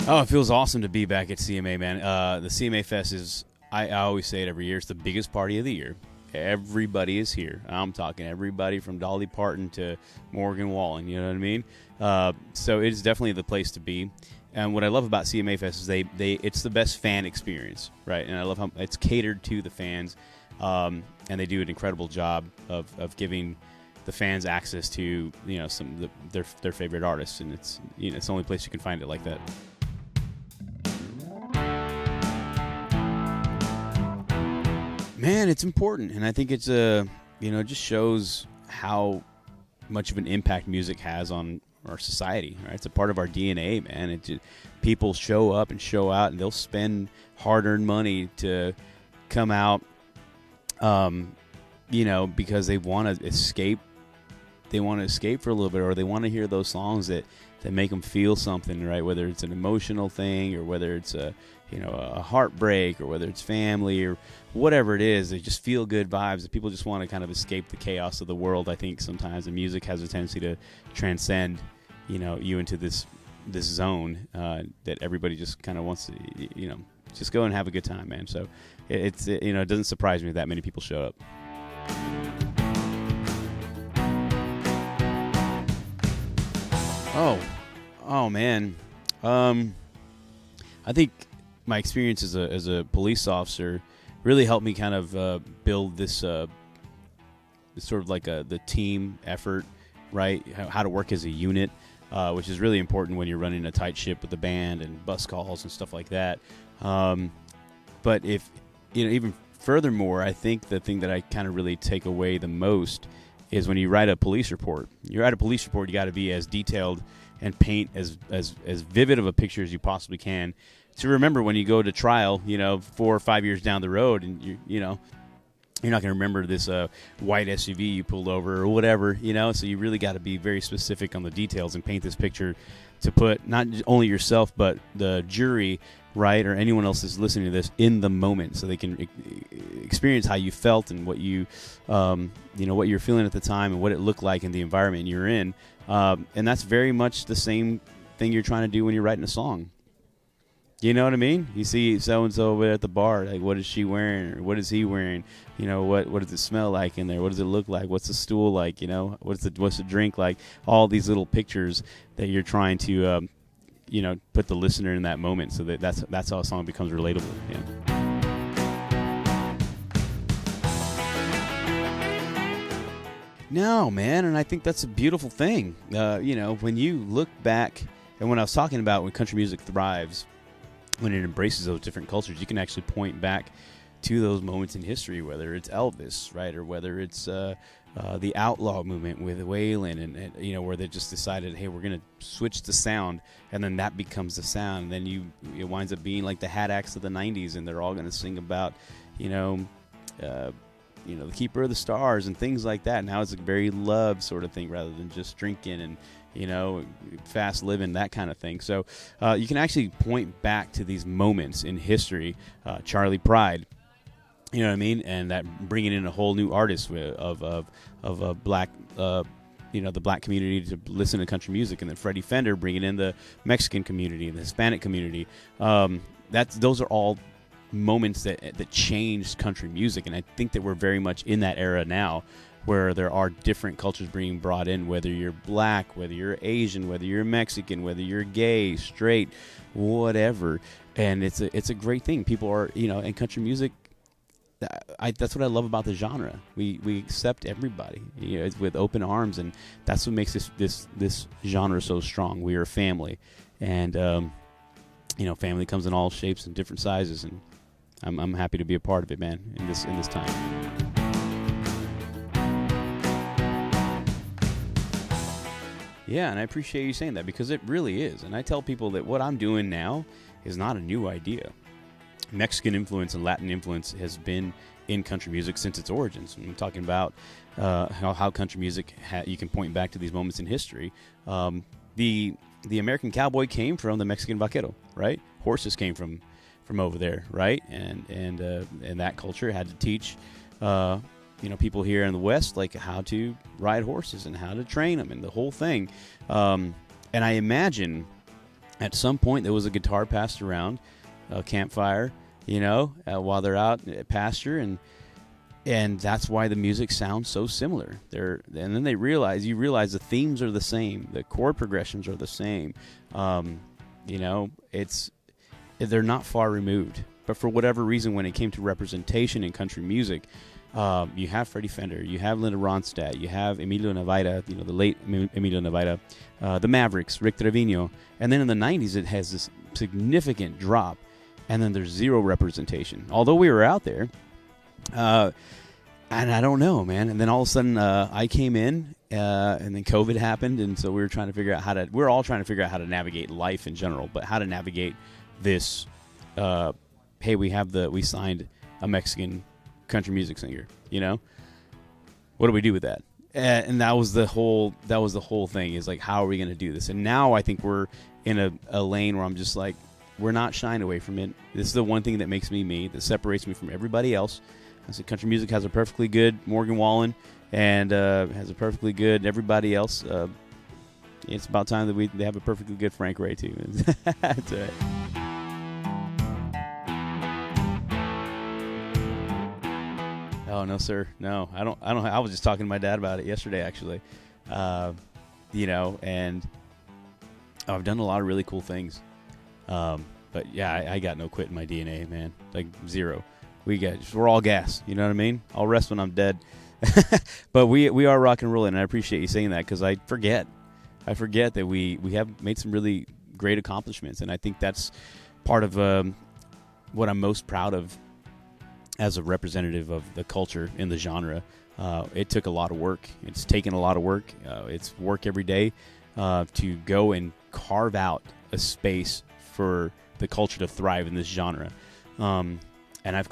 Oh, it feels awesome to be back at CMA, man. The CMA Fest is, I always say it every year, it's the biggest party of the year. Everybody is here. I'm talking everybody from Dolly Parton to Morgan Wallen, you know what I mean? So it is definitely the place to be. And what I love about CMA Fest is it's the best fan experience, right? And I love how it's catered to the fans, and they do an incredible job of giving the fans access to, you know, their favorite artists, and it's, you know, it's the only place you can find it like that. Man, it's important, and I think it's it just shows how much of an impact music has on our society. Right? It's a part of our DNA, man. People show up and show out, and they'll spend hard-earned money to come out, because they want to escape. They want to escape for a little bit, or they want to hear those songs that make them feel something, right? Whether it's an emotional thing, or whether it's a heartbreak, or whether it's family, or whatever it is. They just feel good vibes. People just want to kind of escape the chaos of the world. I think sometimes, and music has a tendency to transcend, you into this zone that everybody just kind of wants to, just go and have a good time, man. So it doesn't surprise me that many people show up. Oh man. I think my experience as a police officer really helped me kind of build this sort of like the team effort, right? How to work as a unit, which is really important when you're running a tight ship with the band and bus calls and stuff like that. But if even furthermore, I think the thing that I kind of really take away the most is when you write a police report. You write a police report, you got to be as detailed and paint as vivid of a picture as you possibly can to remember when you go to trial, 4 or 5 years down the road, and you're not going to remember this white SUV you pulled over or whatever, So you really got to be very specific on the details and paint this picture to put not only yourself but the jury, right, or anyone else that's listening to this in the moment, so they can experience how you felt and what you, what you're feeling at the time and what it looked like in the environment you're in. And that's very much the same thing you're trying to do when you're writing a song. You know what I mean? You see so-and-so over there at the bar, like, what is she wearing? Or what is he wearing? What does it smell like in there? What does it look like? What's the stool like? What's the drink like? All these little pictures that you're trying to, put the listener in that moment, so that's how a song becomes relatable. Yeah. No, man, and I think that's a beautiful thing. When you look back, and when I was talking about when country music thrives, when it embraces those different cultures, you can actually point back to those moments in history, whether it's Elvis, right, or whether it's the outlaw movement with Waylon, and where they just decided, hey, we're going to switch the sound, and then that becomes the sound. And then it winds up being like the Hat Acts of the 90s, and they're all going to sing about, the Keeper of the Stars and things like that. Now it's a very love sort of thing rather than just drinking and, fast living, that kind of thing. So you can actually point back to these moments in history. Charlie Pride, you know what I mean? And that bringing in a whole new artist of a black, the black community to listen to country music. And then Freddie Fender bringing in the Mexican community and the Hispanic community. Those are all moments that changed country music, and I think that we're very much in that era now, where there are different cultures being brought in, whether you're black, whether you're Asian, whether you're Mexican, whether you're gay, straight, whatever. And it's a great thing. People are, in country music, that's what I love about the genre. We accept everybody, with open arms, and that's what makes this genre so strong. We are a family, and family comes in all shapes and different sizes, and I'm happy to be a part of it, man, in this time. Yeah, and I appreciate you saying that, because it really is. And I tell people that what I'm doing now is not a new idea. Mexican influence and Latin influence has been in country music since its origins. I'm talking about how country music, you can point back to these moments in history. The American cowboy came from the Mexican vaquero, right? Horses came from over there, right? And that culture had to teach people here in the West, like, how to ride horses and how to train them and the whole thing. And I imagine At some point, there was a guitar passed around, a campfire, while they're out at pasture, and that's why the music sounds so similar. And then you realize the themes are the same, the chord progressions are the same. They're not far removed. But for whatever reason, when it came to representation in country music, you have Freddie Fender, you have Linda Ronstadt, you have Emilio Navaira, the late Emilio Navaira, the Mavericks, Rick Trevino, and then in the 90s it has this significant drop, and then there's zero representation. Although we were out there, and I don't know, man. And then all of a sudden I came in, and then COVID happened, and so we were trying to figure out we're all trying to figure out how to navigate life in general, but how to navigate this. Hey, we signed a Mexican country music singer, what do we do with that? And that was the whole thing, is like, how are we going to do this? And now I think we're in a lane where I'm just like, we're not shying away from it. This is the one thing that makes me, that separates me from everybody else. I said country music has a perfectly good Morgan Wallen, and has a perfectly good everybody else. It's about time that they have a perfectly good Frank Ray too. That's right. Oh no, sir. No, I don't. I was just talking to my dad about it yesterday, actually. And I've done a lot of really cool things. But yeah, I got no quit in my DNA, man. Like zero. We're all gas. You know what I mean? I'll rest when I'm dead. But we are rock and rolling, and I appreciate you saying that, because I forget that we have made some really great accomplishments, and I think that's part of what I'm most proud of as a representative of the culture in the genre. It took a lot of work. It's taken a lot of work. It's work every day to go and carve out a space for the culture to thrive in this genre. And I've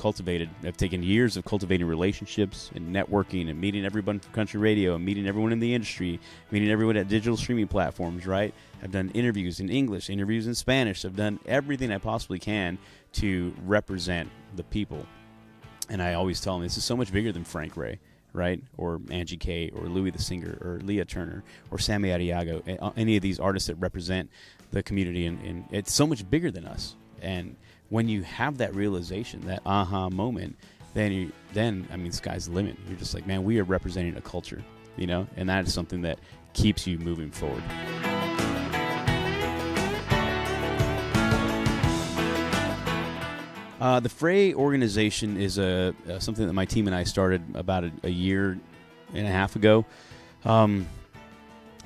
taken years of cultivating relationships and networking and meeting everyone from country radio and meeting everyone in the industry, meeting everyone at digital streaming platforms, right? I've done interviews in English, interviews in Spanish. I've done everything I possibly can to represent the people. And I always tell them, this is so much bigger than Frank Ray, right? Or Angie K, or Louis the Singer, or Leah Turner, or Sammy Arriaga, any of these artists that represent the community. And it's so much bigger than us. And when you have that realization, that aha moment, then sky's the limit. You're just like, man, we are representing a culture, and that is something that keeps you moving forward. The Fray organization is something that my team and I started about a year and a half ago.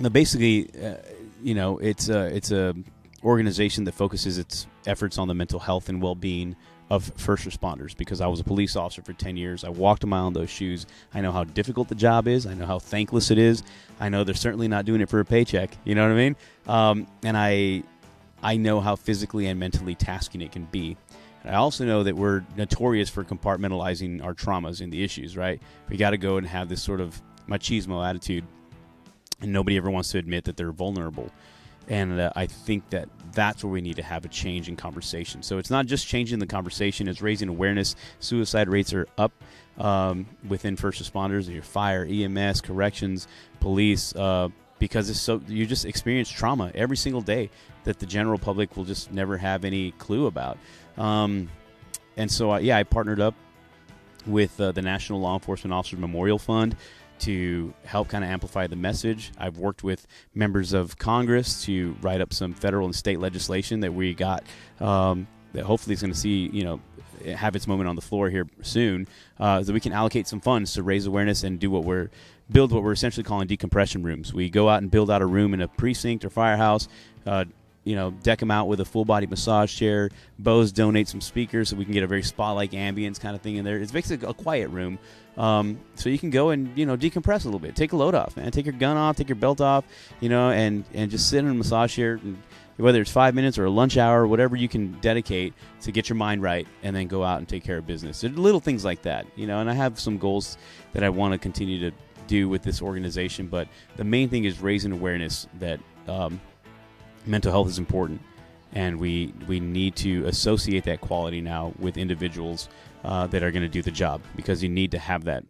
Basically, it's a organization that focuses its efforts on the mental health and well-being of first responders, because I was a police officer for 10 years. I walked a mile in those shoes. I know how difficult the job is. I know how thankless it is. I know they're certainly not doing it for a paycheck. You know what I mean? And I know how physically and mentally tasking it can be. I also know that we're notorious for compartmentalizing our traumas and the issues, right? We got to go and have this sort of machismo attitude, and nobody ever wants to admit that they're vulnerable. And I think that that's where we need to have a change in conversation. So it's not just changing the conversation, it's raising awareness. Suicide rates are up within first responders, your fire, EMS, corrections, police, because you just experience trauma every single day that the general public will just never have any clue about. And so, I partnered up with the National Law Enforcement Officers Memorial Fund to help kind of amplify the message. I've worked with members of Congress to write up some federal and state legislation that we got that hopefully is going to see, have its moment on the floor here soon, so that we can allocate some funds to raise awareness and build what we're essentially calling decompression rooms. We go out and build out a room in a precinct or firehouse, deck them out with a full-body massage chair. Bose donate some speakers so we can get a very spa-like ambience kind of thing in there. It's basically a quiet room, so you can go and decompress a little bit, take a load off, man. Take your gun off, take your belt off, and just sit in a massage chair, and whether it's 5 minutes or a lunch hour, whatever you can dedicate to get your mind right, and then go out and take care of business. There's little things like that, and I have some goals that I want to continue to do with this organization, but the main thing is raising awareness that mental health is important, and we need to associate that quality now with individuals that are going to do the job, because you need to have that